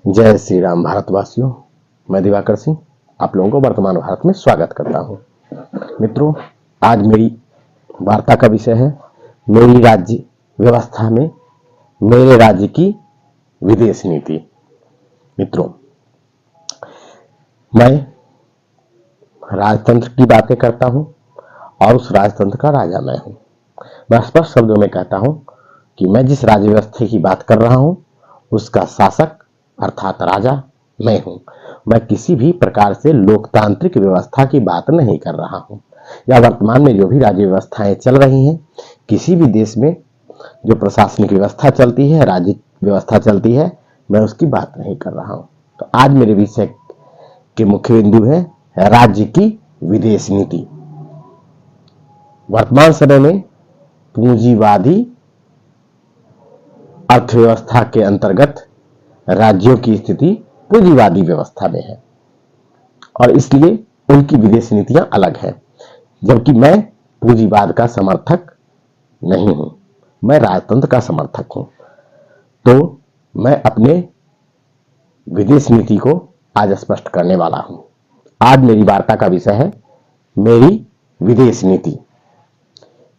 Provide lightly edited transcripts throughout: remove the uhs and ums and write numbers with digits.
जय श्री राम भारतवासियों। मैं दिवाकर सिंह आप लोगों को वर्तमान भारत में स्वागत करता हूं। मित्रों, आज मेरी वार्ता का विषय है मेरी राज्य व्यवस्था में मेरे राज्य की विदेश नीति। मित्रों, मैं राजतंत्र की बातें करता हूं और उस राजतंत्र का राजा मैं हूं। मैं स्पष्ट शब्दों में कहता हूं कि मैं जिस राज्य व्यवस्था की बात कर रहा हूं उसका शासक अर्थात राजा मैं हूं। मैं किसी भी प्रकार से लोकतांत्रिक व्यवस्था की बात नहीं कर रहा हूं या वर्तमान में जो भी राज्य व्यवस्थाएं चल रही हैं, किसी भी देश में जो प्रशासनिक व्यवस्था चलती है, राज्य व्यवस्था चलती है, मैं उसकी बात नहीं कर रहा हूं। तो आज मेरे विषय के मुख्य बिंदु है राज्य की विदेश नीति। वर्तमान समय में पूंजीवादी अर्थव्यवस्था के अंतर्गत राज्यों की स्थिति पूंजीवादी व्यवस्था में है और इसलिए उनकी विदेश नीतियां अलग हैं। जबकि मैं पूंजीवाद का समर्थक नहीं हूं, मैं राजतंत्र का समर्थक हूं। तो मैं अपने विदेश नीति को आज स्पष्ट करने वाला हूं। आज मेरी वार्ता का विषय है मेरी विदेश नीति।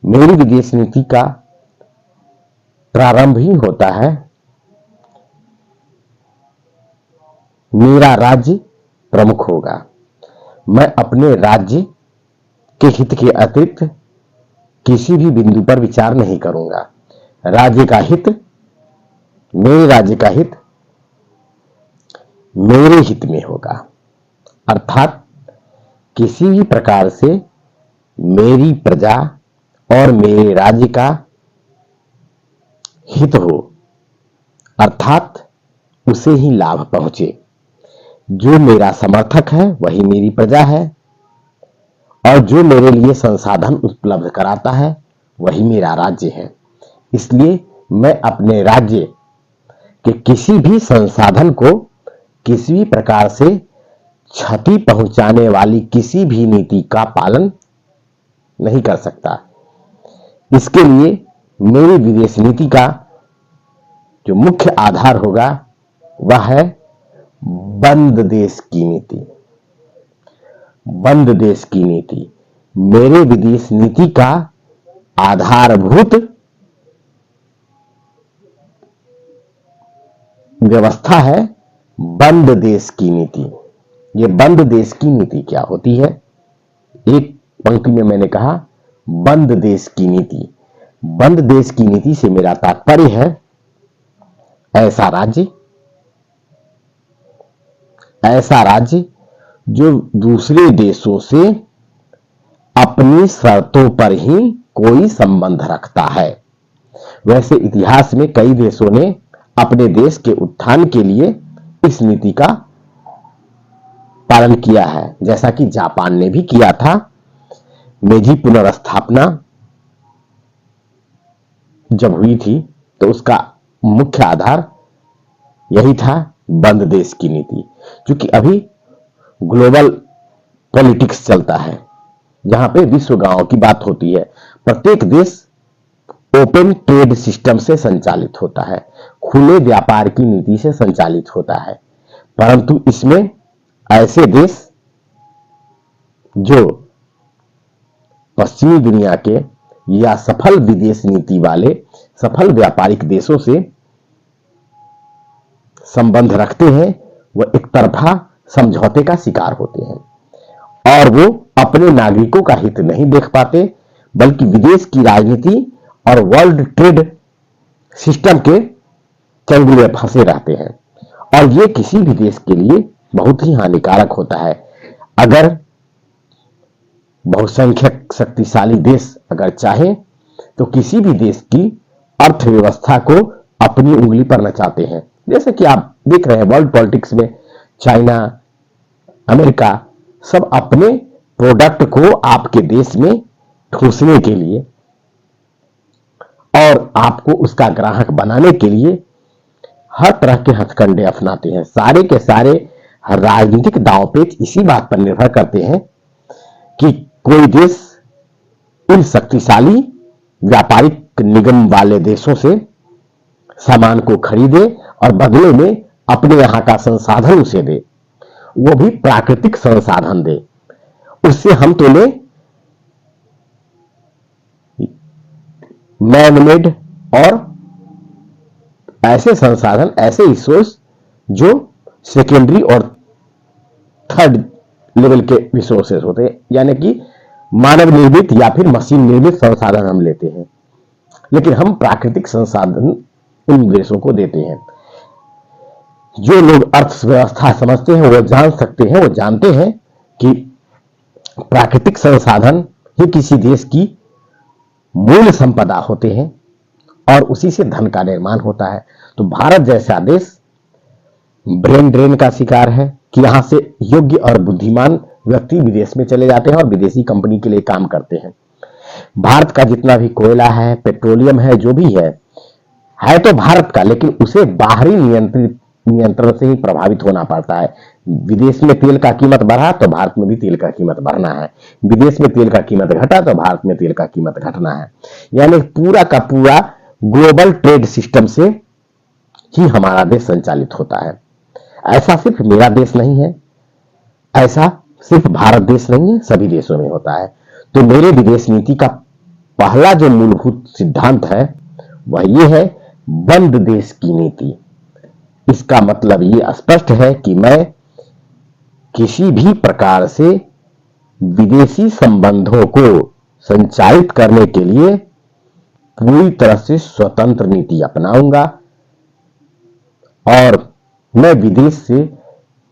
मेरी विदेश नीति का प्रारंभ ही होता है मेरा राज्य प्रमुख होगा। मैं अपने राज्य के हित के अतिरिक्त किसी भी बिंदु पर विचार नहीं करूंगा। राज्य का हित, मेरे राज्य का हित मेरे हित में होगा, अर्थात किसी भी प्रकार से मेरी प्रजा और मेरे राज्य का हित हो, अर्थात उसे ही लाभ पहुंचे। जो मेरा समर्थक है वही मेरी प्रजा है और जो मेरे लिए संसाधन उपलब्ध कराता है वही मेरा राज्य है। इसलिए मैं अपने राज्य के किसी भी संसाधन को किसी भी प्रकार से क्षति पहुंचाने वाली किसी भी नीति का पालन नहीं कर सकता। इसके लिए मेरी विदेश नीति का जो मुख्य आधार होगा वह है बंद देश की नीति। बंद देश की नीति मेरे विदेश नीति का आधारभूत व्यवस्था है। बंद देश की नीति। ये बंद देश की नीति क्या होती है? एक पंक्ति में मैंने कहा बंद देश की नीति। बंद देश की नीति से मेरा तात्पर्य है ऐसा राज्य जो दूसरे देशों से अपनी शर्तों पर ही कोई संबंध रखता है। वैसे इतिहास में कई देशों ने अपने देश के उत्थान के लिए इस नीति का पालन किया है, जैसा कि जापान ने भी किया था। मेजी पुनर्स्थापना जब हुई थी तो उसका मुख्य आधार यही था, बंद देश की नीति। क्योंकि अभी ग्लोबल पॉलिटिक्स चलता है जहां पे विश्व गांव की बात होती है। प्रत्येक देश ओपन ट्रेड सिस्टम से संचालित होता है, खुले व्यापार की नीति से संचालित होता है। परंतु इसमें ऐसे देश जो पश्चिमी दुनिया के या सफल विदेश नीति वाले सफल व्यापारिक देशों से संबंध रखते हैं, वह एक तरफा समझौते का शिकार होते हैं और वो अपने नागरिकों का हित नहीं देख पाते, बल्कि विदेश की राजनीति और वर्ल्ड ट्रेड सिस्टम के चंगुल में फंसे रहते हैं। और ये किसी भी देश के लिए बहुत ही हानिकारक होता है। अगर बहुसंख्यक शक्तिशाली देश अगर चाहे तो किसी भी देश की अर्थव्यवस्था को अपनी उंगली पर नचाते हैं। जैसे कि आप देख रहे हैं वर्ल्ड पॉलिटिक्स में चाइना, अमेरिका सब अपने प्रोडक्ट को आपके देश में ठूसने के लिए और आपको उसका ग्राहक बनाने के लिए हर तरह के हथकंडे अपनाते हैं। सारे के सारे राजनीतिक दांवपेच इसी बात पर निर्भर करते हैं कि कोई देश इन शक्तिशाली व्यापारिक निगम वाले देशों से सामान को खरीदे और बदले में अपने यहां का संसाधन उसे दे, वो भी प्राकृतिक संसाधन दे, उससे हम तो ले मैन मेड और ऐसे संसाधन, ऐसे रिसोर्स जो सेकेंडरी और थर्ड लेवल के रिसोर्सेस होते हैं, यानी कि मानव निर्मित या फिर मशीन निर्मित संसाधन हम लेते हैं, लेकिन हम प्राकृतिक संसाधन उन देशों को देते हैं। जो लोग अर्थव्यवस्था समझते हैं वो जान सकते हैं, वो जानते हैं कि प्राकृतिक संसाधन ही किसी देश की मूल संपदा होते हैं और उसी से धन का निर्माण होता है। तो भारत जैसा देश ब्रेन ड्रेन का शिकार है कि यहां से योग्य और बुद्धिमान व्यक्ति विदेश में चले जाते हैं और विदेशी कंपनी के लिए काम करते हैं। भारत का जितना भी कोयला है, पेट्रोलियम है, जो भी है तो भारत का, लेकिन उसे बाहरी नियंत्रण से ही प्रभावित होना पड़ता है। विदेश में तेल का कीमत बढ़ा तो भारत में भी तेल का कीमत बढ़ना है, विदेश में तेल का कीमत घटा तो भारत में तेल का कीमत घटना है। यानी पूरा का पूरा ग्लोबल ट्रेड सिस्टम से ही हमारा देश संचालित होता है। ऐसा सिर्फ मेरा देश नहीं है, ऐसा सिर्फ भारत देश नहीं है, सभी देशों में होता है। तो मेरे विदेश नीति का पहला जो मूलभूत सिद्धांत है वह ये है, बंद देश की नीति। इसका मतलब ये स्पष्ट है कि मैं किसी भी प्रकार से विदेशी संबंधों को संचालित करने के लिए पूरी तरह से स्वतंत्र नीति अपनाऊंगा और मैं विदेश से,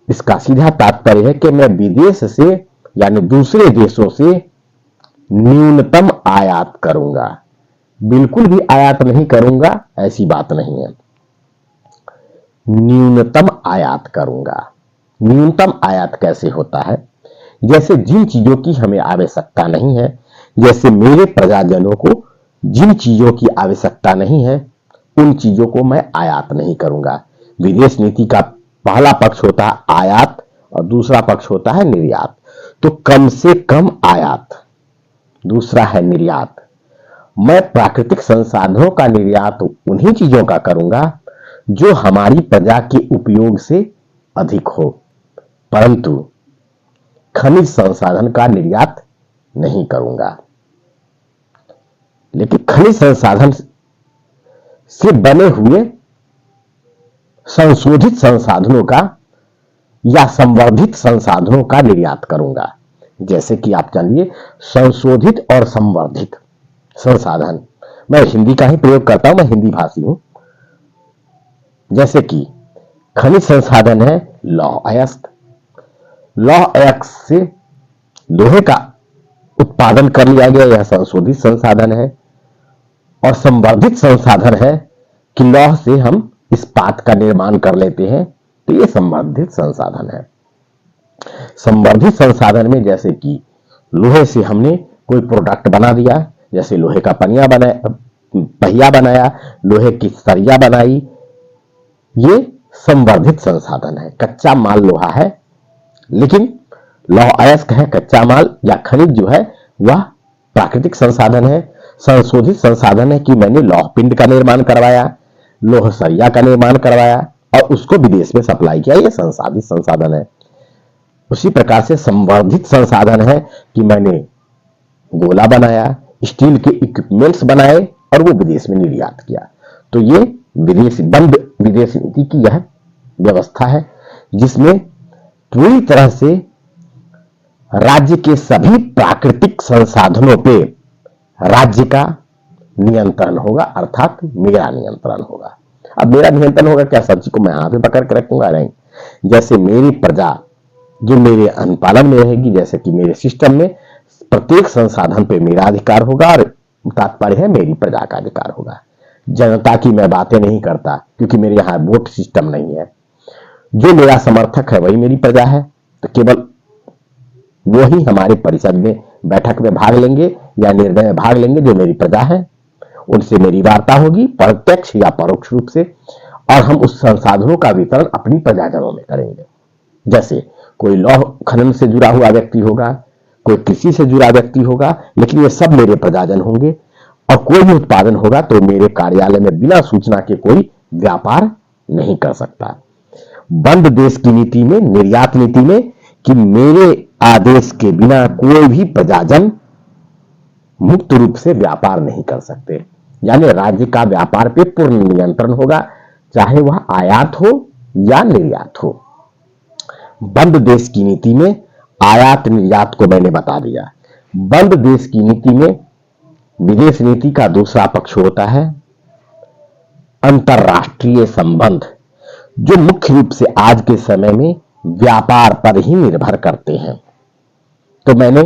इसका सीधा तात्पर्य है कि मैं विदेश से यानी दूसरे देशों से न्यूनतम आयात करूंगा। बिल्कुल भी आयात नहीं करूंगा ऐसी बात नहीं है, न्यूनतम आयात करूंगा। न्यूनतम आयात कैसे होता है? जैसे जिन चीजों की हमें आवश्यकता नहीं है, जैसे मेरे प्रजाजनों को जिन चीजों की आवश्यकता नहीं है उन चीजों को मैं आयात नहीं करूंगा। विदेश नीति का पहला पक्ष होता है आयात और दूसरा पक्ष होता है निर्यात। तो कम से कम आयात, दूसरा है निर्यात। मैं प्राकृतिक संसाधनों का निर्यात उन्हीं चीजों का करूंगा जो हमारी प्रजा के उपयोग से अधिक हो, परंतु खनिज संसाधन का निर्यात नहीं करूंगा। लेकिन खनिज संसाधन से बने हुए संशोधित संसाधनों का या संवर्धित संसाधनों का निर्यात करूंगा। जैसे कि आप जानिए संशोधित और संवर्धित संसाधन, मैं हिंदी का ही प्रयोग करता हूं, मैं हिंदी भाषी हूं। जैसे कि खनिज संसाधन है लौह अयस्क, लौह अयस्क से लोहे का उत्पादन कर लिया गया, यह संशोधित संसाधन है। और संवर्धित संसाधन है कि लौह से हम इस्पात का निर्माण कर लेते हैं, तो यह संवर्धित संसाधन है। संवर्धित संसाधन में जैसे कि लोहे से हमने कोई प्रोडक्ट बना दिया, जैसे लोहे का पहिया बनाया, लोहे की सरिया बनाई, ये संवर्धित संसाधन है। कच्चा माल लोहा है, लेकिन लौह अयस्क है कच्चा माल या खनिज जो है वह प्राकृतिक संसाधन है। संशोधित संसाधन है कि मैंने लौह पिंड का निर्माण करवाया, लोह सरिया का निर्माण करवाया और उसको विदेश में सप्लाई किया, यह संसाधित संसाधन है। उसी प्रकार से संवर्धित संसाधन है कि मैंने गोला बनाया, स्टील के इक्विपमेंट्स बनाए और वो विदेश में निर्यात किया। तो ये बंद विदेश नीति की यह व्यवस्था है जिसमें पूरी तरह से राज्य के सभी प्राकृतिक संसाधनों पे राज्य का नियंत्रण होगा, अर्थात मेरा नियंत्रण होगा। अब मेरा नियंत्रण होगा क्या? सब्जी को मैं हाथ में पकड़ के रखूंगा? नहीं। जैसे मेरी प्रजा जो मेरे अनुपालन में रहेगी, जैसे कि मेरे सिस्टम में प्रत्येक संसाधन पे मेरा अधिकार होगा और तात्पर्य है मेरी प्रजा का अधिकार होगा। जनता की मैं बातें नहीं करता क्योंकि मेरे यहाँ वोट सिस्टम नहीं है। जो मेरा समर्थक है वही मेरी प्रजा है, तो केवल वो ही हमारे परिषद में बैठक में भाग लेंगे या निर्णय में भाग लेंगे जो मेरी प्रजा है। उनसे मेरी वार्ता होगी प्रत्यक्ष या परोक्ष रूप से, और हम उस संसाधनों का वितरण अपनी प्रजाजनों में करेंगे। जैसे कोई लौह खनन से जुड़ा हुआ व्यक्ति होगा, कोई कृषि से जुड़ा व्यक्ति होगा, लेकिन ये सब मेरे प्रजाजन होंगे। और कोई भी उत्पादन होगा तो मेरे कार्यालय में बिना सूचना के कोई व्यापार नहीं कर सकता। बंद देश की नीति में, निर्यात नीति में, कि मेरे आदेश के बिना कोई भी प्रजाजन मुक्त रूप से व्यापार नहीं कर सकते। यानी राज्य का व्यापार पे पूर्ण नियंत्रण होगा, चाहे वह आयात हो या निर्यात हो। बंद देश की नीति में आयात निर्यात को मैंने बता दिया। बंद देश की नीति में विदेश नीति का दूसरा पक्ष होता है अंतरराष्ट्रीय संबंध, जो मुख्य रूप से आज के समय में व्यापार पर ही निर्भर करते हैं। तो मैंने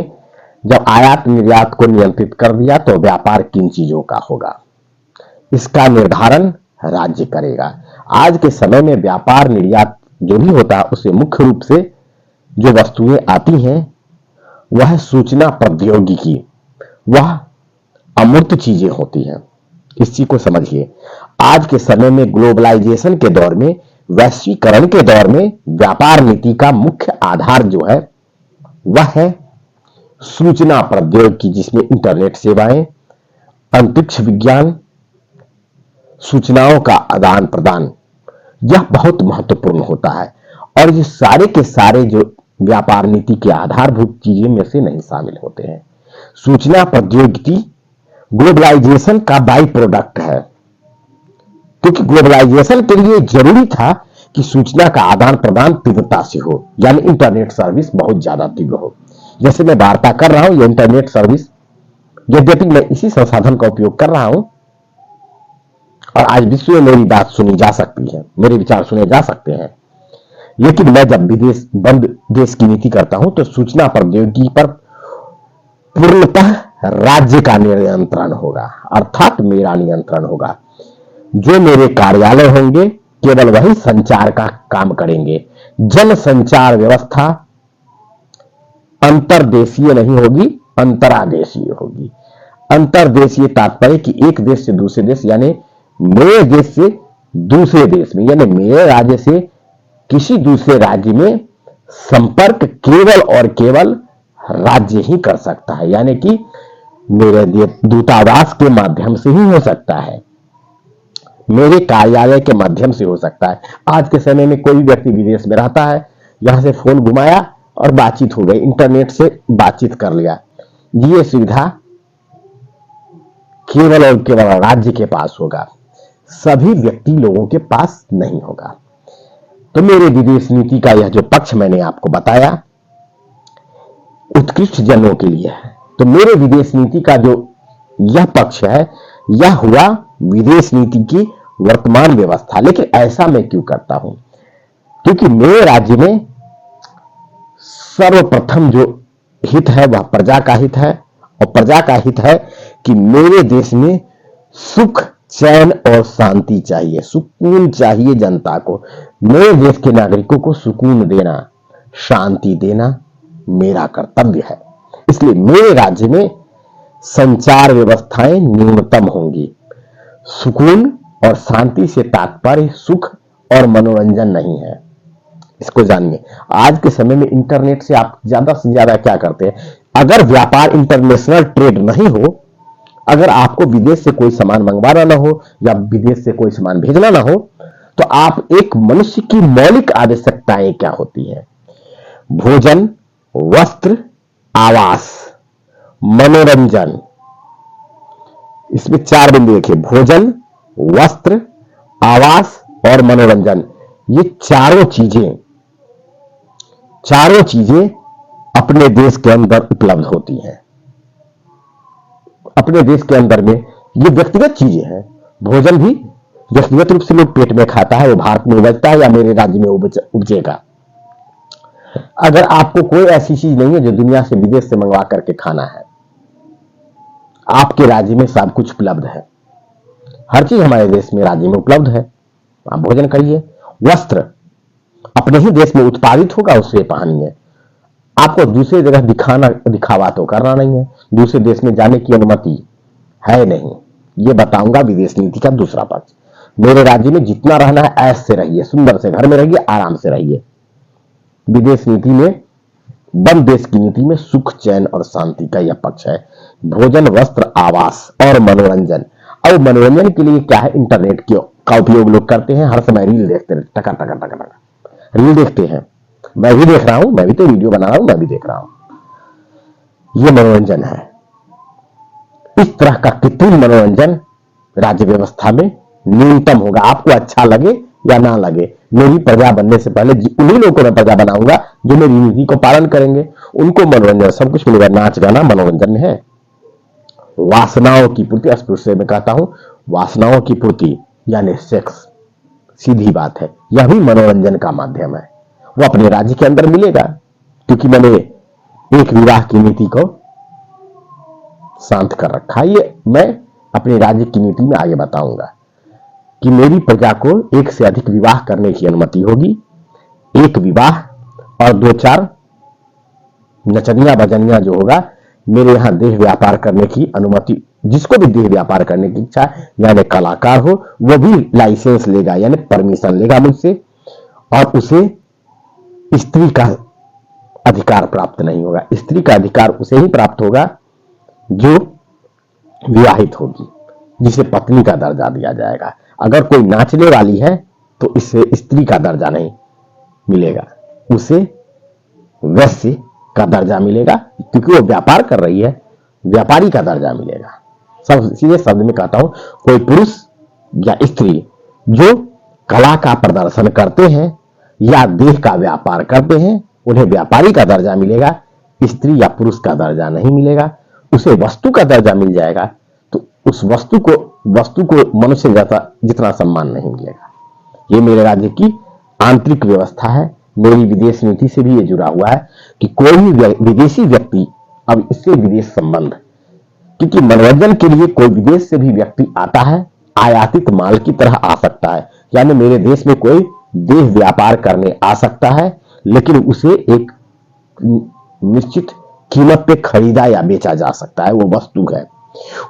जब आयात निर्यात को नियंत्रित कर दिया तो व्यापार किन चीजों का होगा, इसका निर्धारण राज्य करेगा। आज के समय में व्यापार निर्यात जो भी होता है उसे मुख्य रूप से जो वस्तुएं आती हैं वह सूचना प्रौद्योगिकी, वह अमूर्त चीजें होती हैं। इस चीज को समझिए, आज के समय में ग्लोबलाइजेशन के दौर में, वैश्वीकरण के दौर में व्यापार नीति का मुख्य आधार जो है वह है सूचना प्रौद्योगिकी, जिसमें इंटरनेट सेवाएं, अंतरिक्ष विज्ञान, सूचनाओं का आदान प्रदान, यह बहुत महत्वपूर्ण होता है। और ये सारे के सारे जो व्यापार नीति के आधारभूत चीजें में से नहीं शामिल होते हैं। सूचना प्रौद्योगिकी ग्लोबलाइजेशन का बाई प्रोडक्ट है, क्योंकि ग्लोबलाइजेशन के लिए जरूरी था कि सूचना का आदान प्रदान तीव्रता से हो, यानी इंटरनेट सर्विस बहुत ज्यादा तीव्र हो। जैसे मैं वार्ता कर रहा हूं, ये इंटरनेट सर्विस, यद्यपि मैं इसी संसाधन का उपयोग कर रहा हूं और आज विश्व में मेरी बात सुनी जा सकती है, मेरे विचार सुने जा सकते हैं, लेकिन मैं जब विदेश बंद देश की नीति करता हूं तो सूचना प्रौद्योगिकी पर पूर्णतः राज्य का नियंत्रण होगा, अर्थात मेरा नियंत्रण होगा। जो मेरे कार्यालय होंगे केवल वही संचार का काम करेंगे। जन संचार व्यवस्था अंतरदेशीय नहीं होगी, अंतरादेशीय होगी। अंतरदेशीय तात्पर्य कि एक देश से दूसरे देश, यानी मेरे देश से दूसरे देश में, यानी मेरे राज्य से किसी दूसरे राज्य में संपर्क केवल और केवल राज्य ही कर सकता है, यानी कि मेरे दूतावास के माध्यम से ही हो सकता है, मेरे कार्यालय के माध्यम से हो सकता है। आज के समय में कोई व्यक्ति विदेश में रहता है, यहां से फोन घुमाया और बातचीत हो गई, इंटरनेट से बातचीत कर लिया। ये सुविधा केवल और केवल राज्य के पास होगा, सभी व्यक्ति लोगों के पास नहीं होगा। तो मेरे विदेश नीति का यह जो पक्ष मैंने आपको बताया उत्कृष्ट जनों के लिए है। तो मेरे विदेश नीति का जो यह पक्ष है यह हुआ विदेश नीति की वर्तमान व्यवस्था। लेकिन ऐसा मैं क्यों करता हूं? क्योंकि मेरे राज्य में सर्वप्रथम जो हित है वह प्रजा का हित है, और प्रजा का हित है कि मेरे देश में सुख, चैन और शांति चाहिए, सुकून चाहिए जनता को। मेरे देश के नागरिकों को सुकून देना, शांति देना मेरा कर्तव्य है। इसलिए मेरे राज्य में संचार व्यवस्थाएं न्यूनतम होंगी। सुकून और शांति से तात्पर्य सुख और मनोरंजन नहीं है, इसको जानिए। आज के समय में इंटरनेट से आप ज्यादा से ज्यादा क्या करते हैं, अगर व्यापार इंटरनेशनल ट्रेड नहीं हो, अगर आपको विदेश से कोई सामान मंगवाना ना हो या विदेश से कोई सामान भेजना ना हो, तो आप एक मनुष्य की मौलिक आवश्यकताएं क्या होती हैं? भोजन, वस्त्र, आवास, मनोरंजन। इसमें 4 बिंदु देखिए, भोजन, वस्त्र, आवास और मनोरंजन। ये चारों चीजें अपने देश के अंदर उपलब्ध होती हैं। अपने देश के अंदर में ये व्यक्तिगत चीजें हैं। भोजन भी व्यक्तिगत रूप से लोग पेट में खाता है, वो भारत में उपजता है या मेरे राज्य में उपजेगा। अगर आपको कोई ऐसी चीज नहीं है जो दुनिया से विदेश से मंगवा करके खाना है, आपके राज्य में सब कुछ उपलब्ध है, हर चीज हमारे देश में राज्य में उपलब्ध है, आप भोजन करिए। वस्त्र अपने ही देश में उत्पादित होगा, उससे पहनिए। आपको दूसरी जगह दिखावा तो करना नहीं है, दूसरे देश में जाने की अनुमति है नहीं। ये बताऊंगा विदेश नीति का दूसरा पक्ष। मेरे राज्य में जितना रहना है ऐश से रहिए, सुंदर से घर में रहिए, आराम से रहिए। विदेश नीति में, बंद देश की नीति में सुख, चैन और शांति का यह पक्ष है। भोजन, वस्त्र, आवास और मनोरंजन। अब मनोरंजन के लिए क्या है, इंटरनेट का उपयोग लोग करते हैं, हर समय रील देखते रहते, टका टका टका टका। रील देखते हैं, मैं भी देख रहा हूं, मैं भी तो वीडियो बना रहा हूं, मैं भी देख रहा हूं। ये मनोरंजन है। इस तरह का कृत्रिम मनोरंजन राज्य व्यवस्था में न्यूनतम होगा। आपको अच्छा लगे या ना लगे, मेरी प्रजा बनने से पहले उन्हीं लोगों को मैं प्रजा बनाऊंगा जो मेरी नीति को पालन करेंगे। उनको मनोरंजन सब कुछ मिलेगा, नाच गाना मनोरंजन है। वासनाओं की पूर्ति, अस्पृश्य से मैं कहता हूं, वासनाओं की पूर्ति यानी सेक्स, सीधी बात है, यह भी मनोरंजन का माध्यम है। वो अपने राज्य के अंदर मिलेगा, क्योंकि मैंने एक विवाह की नीति को शांत कर रखा। ये मैं अपने राज्य की नीति में आगे बताऊंगा कि मेरी प्रजा को एक से अधिक विवाह करने की अनुमति होगी। एक विवाह और 2-4 नचनिया बजनिया जो होगा, मेरे यहां देह व्यापार करने की अनुमति, जिसको भी देह व्यापार करने की इच्छा, यानी कलाकार हो, वो भी लाइसेंस लेगा, यानी परमिशन लेगा मुझसे, और उसे स्त्री का अधिकार प्राप्त नहीं होगा। स्त्री का अधिकार उसे ही प्राप्त होगा जो विवाहित होगी, जिसे पत्नी का दर्जा दिया जाएगा। अगर कोई नाचने वाली है तो इसे स्त्री का दर्जा नहीं मिलेगा, उसे वैश्य का दर्जा मिलेगा, क्योंकि वो व्यापार कर रही है, व्यापारी का दर्जा मिलेगा। सब सीधे शब्द में कहता हूं, कोई पुरुष या स्त्री जो कला का प्रदर्शन करते हैं या देह का व्यापार करते हैं, उन्हें व्यापारी का दर्जा मिलेगा, स्त्री या पुरुष का दर्जा नहीं मिलेगा। उसे वस्तु का दर्जा मिल जाएगा, तो उस वस्तु को मनुष्य जितना सम्मान नहीं मिलेगा। ये मेरे राज्य की आंतरिक व्यवस्था है। मेरी विदेश नीति से भी ये जुड़ा हुआ है कि कोई भी विदेशी व्यक्ति, अब इससे विदेश संबंध, क्योंकि मनोरंजन के लिए कोई विदेश से भी व्यक्ति आता है, आयातित माल की तरह आ सकता है। यानी मेरे देश में कोई देह व्यापार करने आ सकता है, लेकिन उसे एक निश्चित कीमत पे खरीदा या बेचा जा सकता है, वो वस्तु है।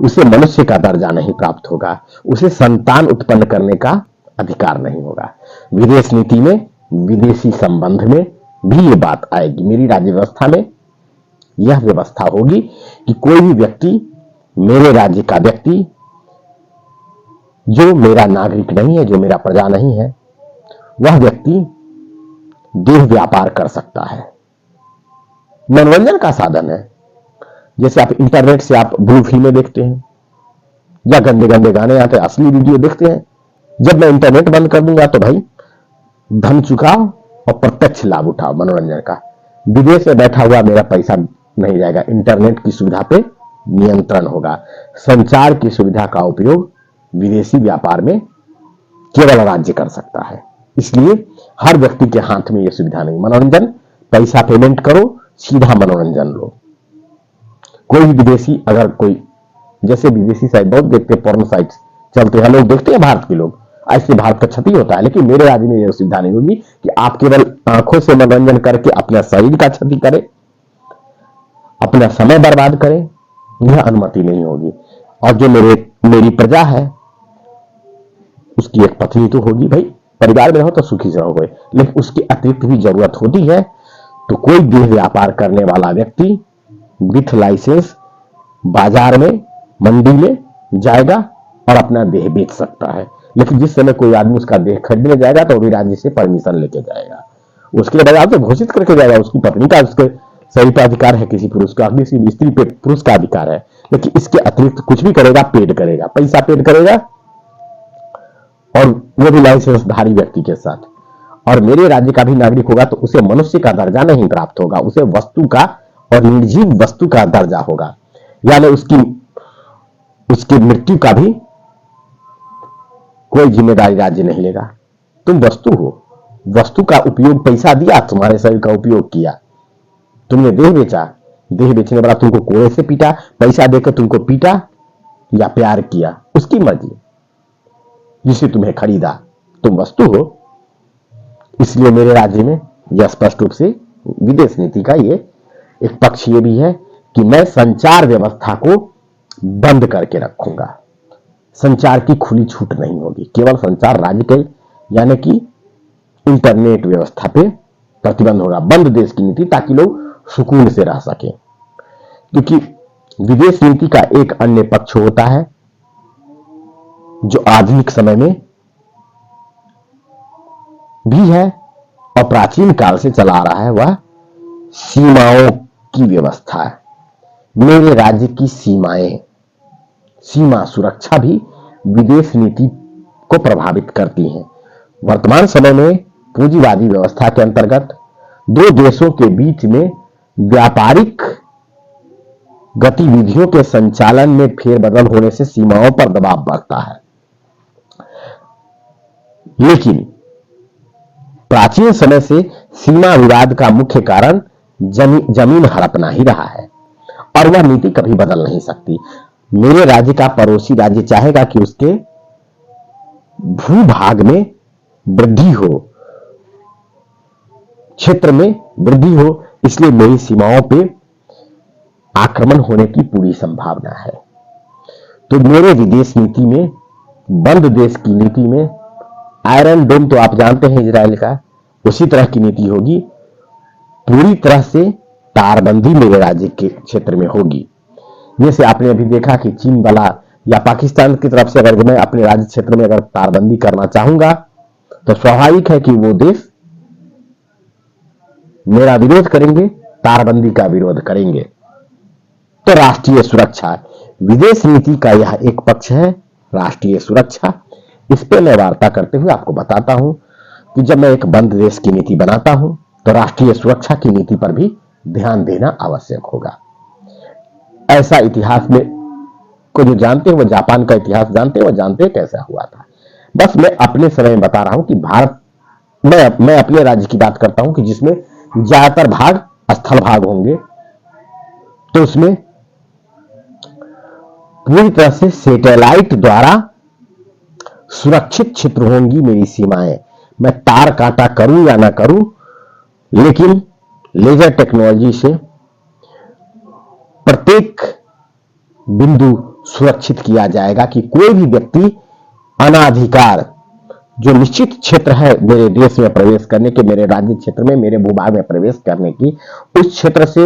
उसे मनुष्य का दर्जा नहीं प्राप्त होगा, उसे संतान उत्पन्न करने का अधिकार नहीं होगा। विदेश नीति में, विदेशी संबंध में भी ये बात आएगी। मेरी राज्य व्यवस्था में यह व्यवस्था होगी कि कोई भी व्यक्ति, मेरे राज्य का व्यक्ति जो मेरा नागरिक नहीं है, जो मेरा प्रजा नहीं है, वह व्यक्ति देह व्यापार कर सकता है। मनोरंजन का साधन है। जैसे आप इंटरनेट से आप ब्लू फिल्में देखते हैं या गंदे गंदे गाने आते हैं, असली वीडियो देखते हैं। जब मैं इंटरनेट बंद कर दूंगा तो भाई धन चुकाओ और प्रत्यक्ष लाभ उठाओ मनोरंजन का। विदेश में बैठा हुआ मेरा पैसा नहीं जाएगा। इंटरनेट की सुविधा पे नियंत्रण होगा। संचार की सुविधा का उपयोग विदेशी व्यापार में केवल राज्य कर सकता है, इसलिए हर व्यक्ति के हाथ में यह सुविधा नहीं। मनोरंजन, पैसा पेमेंट करो, सीधा मनोरंजन लो। कोई भी विदेशी, अगर कोई, जैसे विदेशी साइट बहुत देखते हैं, पोर्न साइट्स चलते हैं, लोग देखते हैं भारत के लोग, ऐसे भारत का क्षति होता है। लेकिन मेरे राज्य में यह सुविधा नहीं होगी कि आप केवल आंखों से मनोरंजन करके अपना शरीर का क्षति करें, अपना समय बर्बाद करें, यह अनुमति नहीं होगी। और जो मेरी प्रजा है, उसकी एक पत्नी तो होगी, भाई परिवार में रहो तो सुखी से रहोगे, लेकिन उसकी अतिरिक्त भी जरूरत होती है। तो कोई देह व्यापार करने वाला व्यक्ति विथ लाइसेंस बाजार में, मंडी में जाएगा और अपना देह बेच सकता है। लेकिन जिस समय कोई आदमी उसका देह खरीदने जाएगा तो भी राज्य से परमिशन लेके जाएगा, उसके बाजार से घोषित करके जाएगा। उसकी पत्नी का उसके सही पर अधिकार है, किसी पुरुष का, किसी स्त्री पे पुरुष का अधिकार है, लेकिन इसके अतिरिक्त कुछ भी करेगा, पेड करेगा, पैसा पेड करेगा, और वो भी लाइसेंसधारी व्यक्ति के साथ। और मेरे राज्य का भी नागरिक होगा तो उसे मनुष्य का दर्जा नहीं प्राप्त होगा, उसे वस्तु का और निर्जीव वस्तु का दर्जा होगा। यानी उसकी मृत्यु का भी कोई जिम्मेदारी राज्य नहीं लेगा। तुम वस्तु हो, वस्तु का उपयोग, पैसा दिया, तुम्हारे शरीर का उपयोग किया, तुमने देह बेचा, देह बेचने वाला तुमको कोड़े से पीटा, पैसा देकर तुमको पीटा या प्यार किया, उसकी मर्जी। जिसे तुम्हें खरीदा, तुम वस्तु हो। इसलिए मेरे राज्य में यह स्पष्ट रूप से विदेश नीति का ये एक पक्ष ये भी है कि मैं संचार व्यवस्था को बंद करके रखूंगा। संचार की खुली छूट नहीं होगी, केवल संचार राज्य के, यानी कि इंटरनेट व्यवस्था पे प्रतिबंध होगा। बंद देश की नीति, ताकि लोग सुकून से रह सके। क्योंकि विदेश नीति का एक अन्य पक्ष होता है जो आधुनिक समय में भी है और प्राचीन काल से चला आ रहा है वह सीमाओं की व्यवस्था है। मेरे राज्य की सीमाएं, सीमा सुरक्षा भी विदेश नीति को प्रभावित करती हैं। वर्तमान समय में पूंजीवादी व्यवस्था के अंतर्गत दो देशों के बीच में व्यापारिक गतिविधियों के संचालन में फेरबदल होने से सीमाओं पर दबाव बढ़ता है। लेकिन प्राचीन समय से सीमा विवाद का मुख्य कारण जमीन हड़पना ही रहा है और वह नीति कभी बदल नहीं सकती। मेरे राज्य का पड़ोसी राज्य चाहेगा कि उसके भूभाग में वृद्धि हो, क्षेत्र में वृद्धि हो, इसलिए मेरी सीमाओं पे आक्रमण होने की पूरी संभावना है। तो मेरे विदेश नीति में, बंद देश की नीति में, आयरन डोम तो आप जानते हैं इजराइल का, उसी तरह की नीति होगी। पूरी तरह से तारबंदी मेरे राज्य के क्षेत्र में होगी। जैसे आपने अभी देखा कि चीन वाला या पाकिस्तान की तरफ से अगर मैं अपने राज्य क्षेत्र में अगर तारबंदी करना चाहूंगा तो स्वाभाविक है कि वो देश मेरा विरोध करेंगे, तारबंदी का विरोध करेंगे। तो राष्ट्रीय सुरक्षा, विदेश नीति का यह एक पक्ष है, राष्ट्रीय सुरक्षा। इस पे मैं वार्ता करते हुए आपको बताता हूं कि जब मैं एक बंद देश की नीति बनाता हूं तो राष्ट्रीय सुरक्षा की नीति पर भी ध्यान देना आवश्यक होगा। ऐसा इतिहास में को जो जानते हैं वो जापान का इतिहास जानते हैं, वो जानते हैं कैसा हुआ था। बस मैं अपने समय में बता रहा हूं कि भारत, मैं अपने राज्य की बात करता हूं कि जिसमें ज्यादातर भाग स्थल भाग होंगे, तो उसमें पूरी तरह से सैटेलाइट द्वारा सुरक्षित क्षेत्र होंगी मेरी सीमाएं। मैं तार कांटा करूं या ना करूं, लेकिन लेजर टेक्नोलॉजी से प्रत्येक बिंदु सुरक्षित किया जाएगा कि कोई भी व्यक्ति अनाधिकार जो निश्चित क्षेत्र है मेरे देश में प्रवेश करने के, मेरे राज्य क्षेत्र में, मेरे भूभाग में प्रवेश करने की, उस क्षेत्र से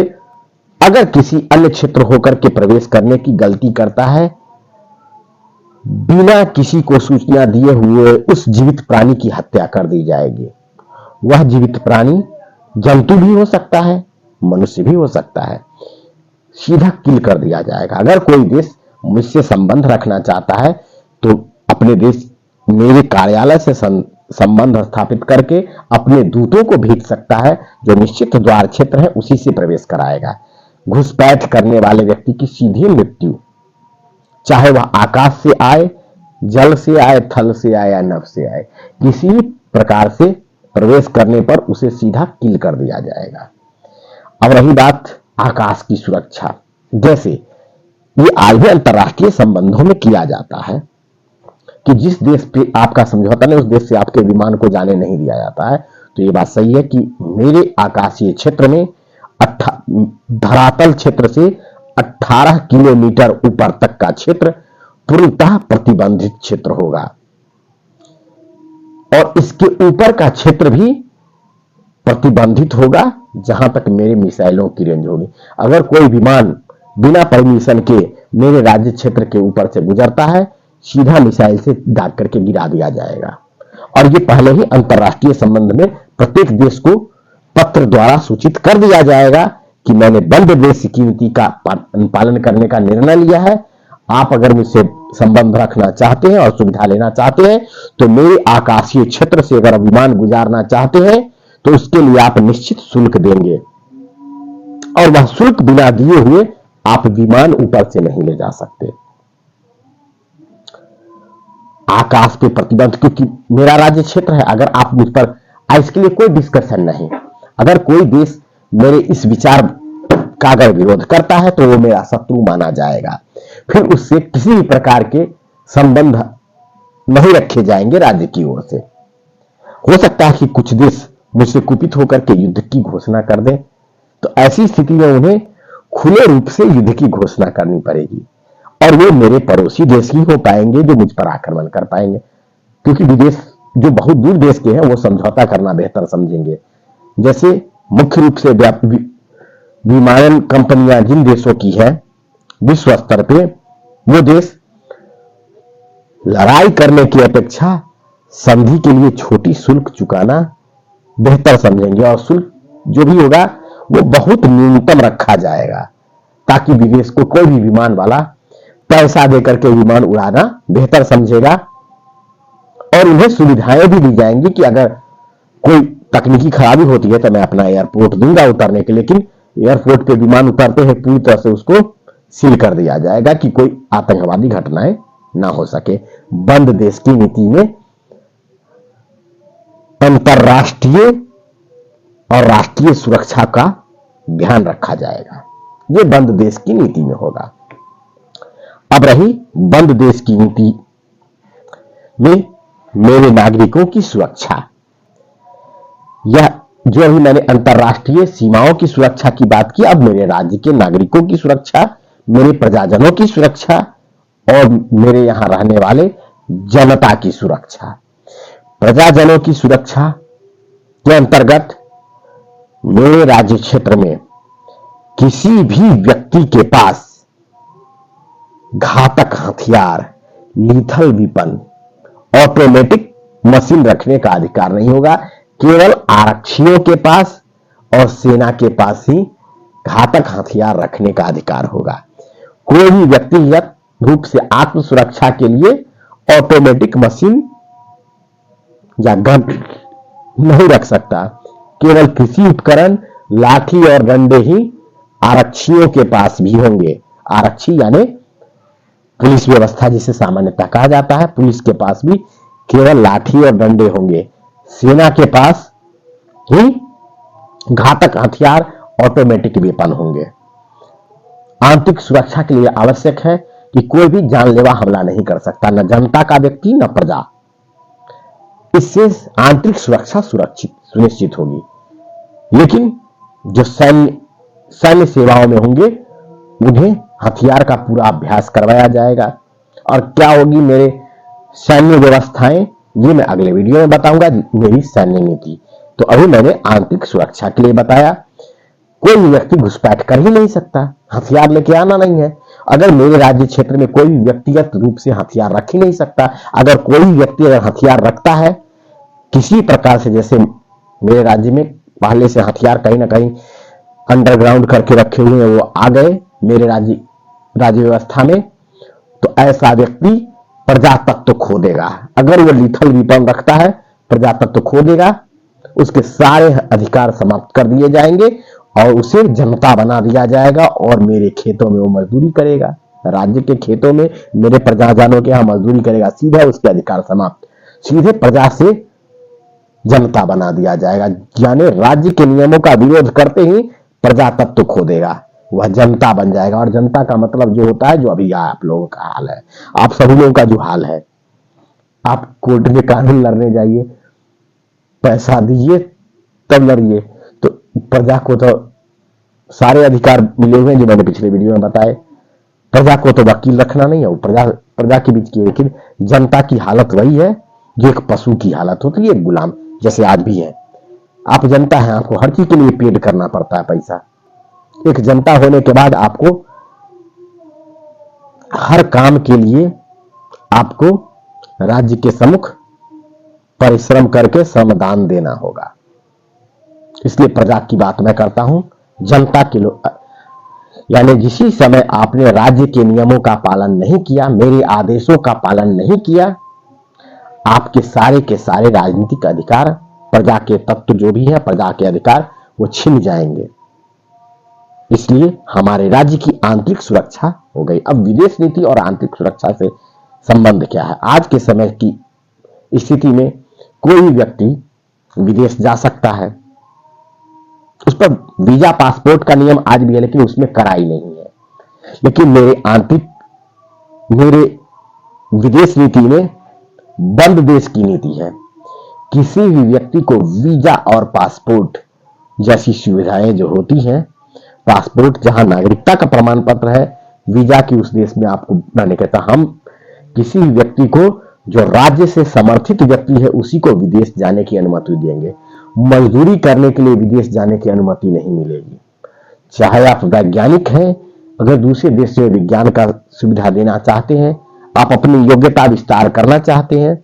अगर किसी अन्य क्षेत्र होकर के प्रवेश करने की गलती करता है, बिना किसी को सूचना दिए हुए उस जीवित प्राणी की हत्या कर दी जाएगी। वह जीवित प्राणी जंतु भी हो सकता है, मनुष्य भी हो सकता है, सीधा किल कर दिया जाएगा। अगर कोई देश मुझसे संबंध रखना चाहता है तो अपने देश मेरे कार्यालय से संबंध स्थापित करके अपने दूतों को भेज सकता है, जो निश्चित द्वार क्षेत्र है उसी से प्रवेश कराएगा। घुसपैठ करने वाले व्यक्ति की सीधी मृत्यु, चाहे वह आकाश से आए, जल से आए, थल से आए या नभ से आए, किसी प्रकार से प्रवेश करने पर उसे सीधा किल कर दिया जाएगा। अब रही बात आकाश की सुरक्षा, जैसे ये आज भी अंतरराष्ट्रीय संबंधों में किया जाता है कि जिस देश पे आपका समझौता नहीं उस देश से आपके विमान को जाने नहीं दिया जाता है। तो ये बात सही है कि मेरे आकाशीय क्षेत्र में धरातल क्षेत्र से 18 किलोमीटर ऊपर तक का क्षेत्र पूर्णतः प्रतिबंधित क्षेत्र होगा और इसके ऊपर का क्षेत्र भी प्रतिबंधित होगा जहां तक मेरे मिसाइलों की रेंज होगी। अगर कोई विमान बिना परमिशन के मेरे राज्य क्षेत्र के ऊपर से गुजरता है, सीधा मिसाइल से दाग करके गिरा दिया जाएगा। और ये पहले ही अंतरराष्ट्रीय संबंध में प्रत्येक देश को पत्र द्वारा सूचित कर दिया जाएगा कि मैंने बंद देश की नीति का पालन करने का निर्णय लिया है। आप अगर मुझसे संबंध रखना चाहते हैं और सुविधा लेना चाहते हैं तो मेरे आकाशीय क्षेत्र से अगर विमान गुजारना चाहते हैं तो उसके लिए आप निश्चित शुल्क देंगे और वह शुल्क बिना दिए हुए आप विमान ऊपर से नहीं ले जा सकते। आकाश पे प्रतिबंध, क्योंकि मेरा राज्य क्षेत्र है। अगर आप मुझ पर, इसके लिए कोई डिस्कशन नहीं। अगर कोई देश मेरे इस विचार का अगर विरोध करता है तो वो मेरा शत्रु माना जाएगा, फिर उससे किसी भी प्रकार के संबंध नहीं रखे जाएंगे राज्य की ओर से। हो सकता है कि कुछ देश मुझसे कुपित होकर के युद्ध की घोषणा कर दें, तो ऐसी स्थिति में उन्हें खुले रूप से युद्ध की घोषणा करनी पड़ेगी और वो मेरे पड़ोसी देश ही हो पाएंगे जो मुझ पर आक्रमण कर पाएंगे, क्योंकि विदेश जो बहुत दूर देश के हैं वो समझौता करना बेहतर समझेंगे। जैसे मुख्य रूप से विमानन कंपनियां जिन देशों की है विश्व स्तर पे, वो देश लड़ाई करने की अपेक्षा संधि के लिए छोटी शुल्क चुकाना बेहतर समझेंगे और शुल्क जो भी होगा वो बहुत न्यूनतम रखा जाएगा, ताकि विदेश को कोई भी विमान वाला पैसा देकर के विमान उड़ाना बेहतर समझेगा। और उन्हें सुविधाएं भी दी जाएंगी कि अगर कोई तकनीकी खराबी होती है तो मैं अपना एयरपोर्ट दूंगा उतरने के, लेकिन एयरपोर्ट पे विमान उतरते हैं पूरी तरह से उसको सील कर दिया जाएगा कि कोई आतंकवादी घटनाएं ना हो सके। बंद देश की नीति में अंतरराष्ट्रीय और राष्ट्रीय सुरक्षा का ध्यान रखा जाएगा। ये बंद देश की नीति में होगा। अब रही बंद देश की नीति में मेरे नागरिकों की सुरक्षा। यह जो अभी मैंने अंतरराष्ट्रीय सीमाओं की सुरक्षा की बात की, अब मेरे राज्य के नागरिकों की सुरक्षा, मेरे प्रजाजनों की सुरक्षा और मेरे यहां रहने वाले जनता की सुरक्षा। प्रजाजनों की सुरक्षा के अंतर्गत मेरे राज्य क्षेत्र में किसी भी व्यक्ति के पास घातक हथियार, लीथल वेपन, ऑटोमेटिक मशीन रखने का अधिकार नहीं होगा। केवल आरक्षियों के पास और सेना के पास ही घातक हथियार रखने का अधिकार होगा। कोई भी व्यक्तिगत रूप से आत्म सुरक्षा के लिए ऑटोमेटिक मशीन या गन नहीं रख सकता। केवल कृषि उपकरण, लाठी और डंडे ही आरक्षियों के पास भी होंगे। आरक्षी यानी पुलिस व्यवस्था जिसे सामान्यतः कहा जाता है, पुलिस के पास भी केवल लाठी और डंडे होंगे। सेना के पास ही घातक हथियार, ऑटोमेटिक वेपन होंगे। आंतरिक सुरक्षा के लिए आवश्यक है कि कोई भी जानलेवा हमला नहीं कर सकता, न जनता का व्यक्ति न प्रजा। इससे आंतरिक सुरक्षा सुनिश्चित होगी। लेकिन जो सैन्य सेवाओं में होंगे उन्हें हथियार का पूरा अभ्यास करवाया जाएगा। और क्या होगी मेरे सैन्य व्यवस्थाएं, ये मैं अगले वीडियो में बताऊंगा, मेरी सैन्य नीति। तो अभी मैंने आंतरिक सुरक्षा के लिए बताया। कोई व्यक्ति घुसपैठ कर ही नहीं सकता, हथियार लेके आना नहीं है। अगर मेरे राज्य क्षेत्र में कोई व्यक्तिगत रूप से हथियार रख ही नहीं सकता, अगर कोई व्यक्ति अगर हथियार रखता है किसी प्रकार से, जैसे मेरे राज्य में पहले से हथियार कहीं ना कहीं अंडरग्राउंड करके रखे हुए हैं, वो आ गए मेरे राज्य व्यवस्था में, तो ऐसा व्यक्ति प्रजातंत्र खो देगा। अगर वो लीथल वेपन रखता है, प्रजातंत्र खो देगा, उसके सारे अधिकार समाप्त कर दिए जाएंगे और उसे जनता बना दिया जाएगा और मेरे खेतों में वो मजदूरी करेगा। राज्य के खेतों में मेरे प्रजाजनों के यहां मजदूरी करेगा, सीधा उसके अधिकार समाप्त, सीधे प्रजा से जनता बना दिया जाएगा। यानी राज्य के नियमों का विरोध करते ही प्रजातंत्र खो देगा, वह जनता बन जाएगा। और जनता का मतलब जो होता है, जो अभी आप लोगों का हाल है, आप सभी लोगों का जो हाल है, आप कोर्ट में कानून लड़ने जाइए, पैसा दीजिए तब लड़िए, तो प्रजा को तो सारे अधिकार मिले हुए हैं जो मैंने पिछले वीडियो में बताए। प्रजा को तो वकील रखना नहीं है, वो प्रजा के बीच की। लेकिन जनता की हालत वही है जो एक पशु की हालत होती है, एक गुलाम जैसे आज भी है। आप जनता है, आपको हर चीज के लिए पेड करना पड़ता है पैसा। एक जनता होने के बाद आपको हर काम के लिए आपको राज्य के सम्मुख परिश्रम करके श्रमदान देना होगा। इसलिए प्रजा की बात मैं करता हूं, जनता के लोग, यानी जिस समय आपने राज्य के नियमों का पालन नहीं किया, मेरे आदेशों का पालन नहीं किया, आपके सारे के सारे राजनीतिक अधिकार, प्रजा के तत्व जो भी है, प्रजा के अधिकार, वो छिन जाएंगे। इसलिए हमारे राज्य की आंतरिक सुरक्षा हो गई। अब विदेश नीति और आंतरिक सुरक्षा से संबंध क्या है? आज के समय की स्थिति में कोई भी व्यक्ति विदेश जा सकता है, उस पर वीजा पासपोर्ट का नियम आज भी है, लेकिन उसमें कड़ाई नहीं है। लेकिन मेरे विदेश नीति में बंद देश की नीति है। किसी भी व्यक्ति को वीजा और पासपोर्ट जैसी सुविधाएं जो होती हैं, पासपोर्ट जहां नागरिकता का प्रमाण पत्र है, वीजा की उस देश में आपको बनाने कहता। हम किसी भी व्यक्ति को जो राज्य से समर्थित व्यक्ति है उसी को विदेश जाने की अनुमति देंगे। मजदूरी करने के लिए विदेश जाने की अनुमति नहीं मिलेगी। चाहे आप वैज्ञानिक हैं, अगर दूसरे देश से विज्ञान का सुविधा देना चाहते हैं, आप अपनी योग्यता विस्तार करना चाहते हैं,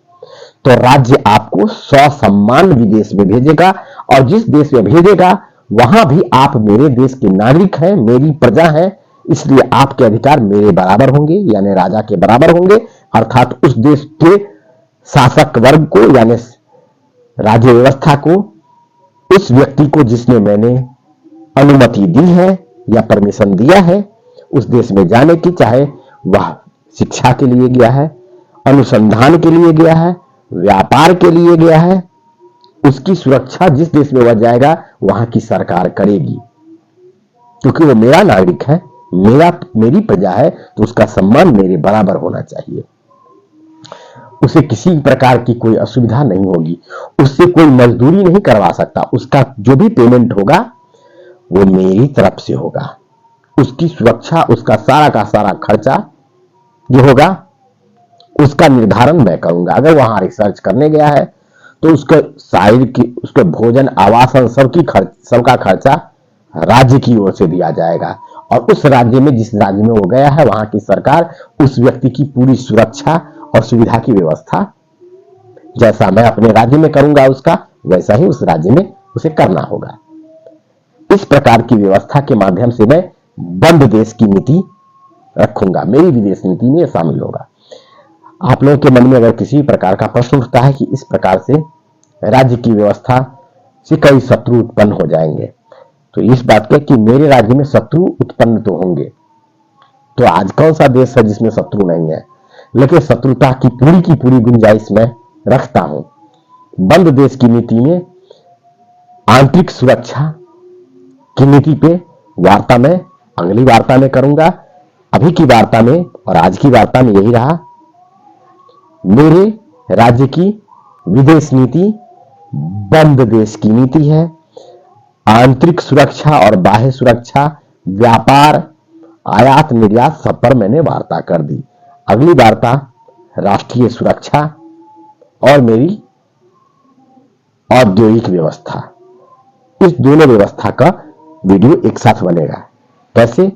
तो राज्य आपको ससम्मान विदेश में भेजेगा, और जिस देश में भेजेगा वहां भी आप मेरे देश के नागरिक हैं, मेरी प्रजा हैं, इसलिए आपके अधिकार मेरे बराबर होंगे, यानी राजा के बराबर होंगे। अर्थात उस देश के शासक वर्ग को यानी राज्य व्यवस्था को, उस व्यक्ति को जिसने मैंने अनुमति दी है या परमिशन दिया है उस देश में जाने की, चाहे वह शिक्षा के लिए गया है, अनुसंधान के लिए गया है, व्यापार के लिए गया है, उसकी सुरक्षा जिस देश में वह जाएगा वहां की सरकार करेगी, क्योंकि वो मेरा नागरिक है, मेरी प्रजा है, तो उसका सम्मान मेरे बराबर होना चाहिए। उसे किसी प्रकार की कोई असुविधा नहीं होगी, उससे कोई मजदूरी नहीं करवा सकता, उसका जो भी पेमेंट होगा वो मेरी तरफ से होगा, उसकी सुरक्षा, उसका सारा का सारा खर्चा जो होगा उसका निर्धारण मैं करूंगा। अगर वहां रिसर्च करने गया है तो उसके शायद की उसके भोजन, आवासन, सबका खर्चा राज्य की ओर से दिया जाएगा, और उस राज्य में, जिस राज्य में वो गया है, वहां की सरकार उस व्यक्ति की पूरी सुरक्षा और सुविधा की व्यवस्था जैसा मैं अपने राज्य में करूंगा उसका, वैसा ही उस राज्य में उसे करना होगा। इस प्रकार की व्यवस्था के माध्यम से मैं बंद देश की नीति रखूंगा, मेरी विदेश नीति में शामिल होगा। आप लोगों के मन में अगर किसी प्रकार का प्रश्न उठता है कि इस प्रकार से राज्य की व्यवस्था से कई शत्रु उत्पन्न हो जाएंगे, तो इस बात का कि मेरे राज्य में शत्रु उत्पन्न तो होंगे, तो आज कौन सा देश है जिसमें शत्रु नहीं है, लेकिन शत्रुता की पूरी गुंजाइश मैं रखता हूं। बंद देश की नीति में आंतरिक सुरक्षा की नीति पे वार्ता में अगली वार्ता में करूंगा। अभी की वार्ता में और आज की वार्ता में यही रहा, मेरे राज्य की विदेश नीति बंद देश की नीति है। आंतरिक सुरक्षा और बाह्य सुरक्षा, व्यापार, आयात निर्यात, सब पर मैंने वार्ता कर दी। अगली वार्ता राष्ट्रीय सुरक्षा और मेरी औद्योगिक व्यवस्था, इस दोनों व्यवस्था का वीडियो एक साथ बनेगा। कैसे,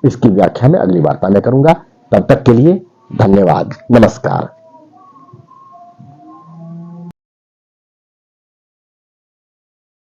इसकी व्याख्या मैं अगली वार्ता में करूंगा। तब तक के लिए धन्यवाद, नमस्कार।